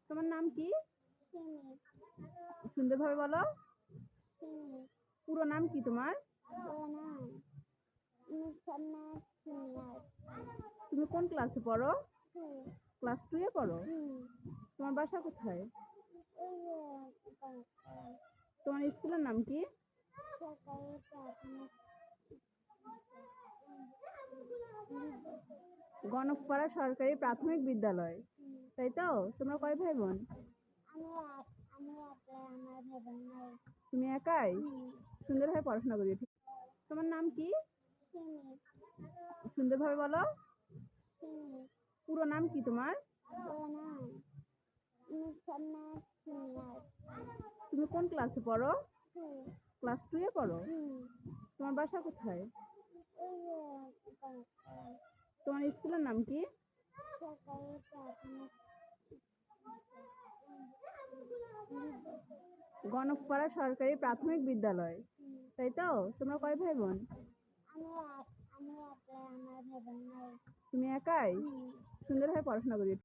তোমার নাম কি? সিমি, সুন্দরভাবে বলো। সিমি, পুরো নাম কি তোমার? প্রণাম, মুসাম্মদ সিনিয়র, তুমি কোন ক্লাসে পড়ো? টু, ক্লাস 2 এ পড়ো? হুম, তোমার বাসা কোথায়? ওই যে তোমার স্কুলের নাম কি? সরকারি প্রাথমিক গণকপাড়া সরকারি প্রাথমিক বিদ্যালয়, তাই তো? তোমরা কয় ভাই বোন? আমি আমি একলা, আমার ভাই বোন নাই। তুমি একাই? সুন্দরভাবে পড়াশোনা করি। তোমার নাম কি? সিমি, সুন্দরভাবে বলো। সিমি, পুরো নাম কি তোমার? প্রণাম, মুসাম্মদ সিনিয়র, তুমি কোন ক্লাসে পড়ো? টু, ক্লাস 2 এ পড়ো? হুম, তোমার বাসা কোথায়? ওই যে তোমার স্কুলের নাম কি? সরকারি প্রাথমিক গণকপাড়া সরকারি প্রাথমিক বিদ্যালয়, তাই তো? তোমরা কয় ভাই বোন? আমি আমি একলা, আমার ভাই বোন নাই। তুমি একাই? সুন্দরভাবে পড়াশোনা করি।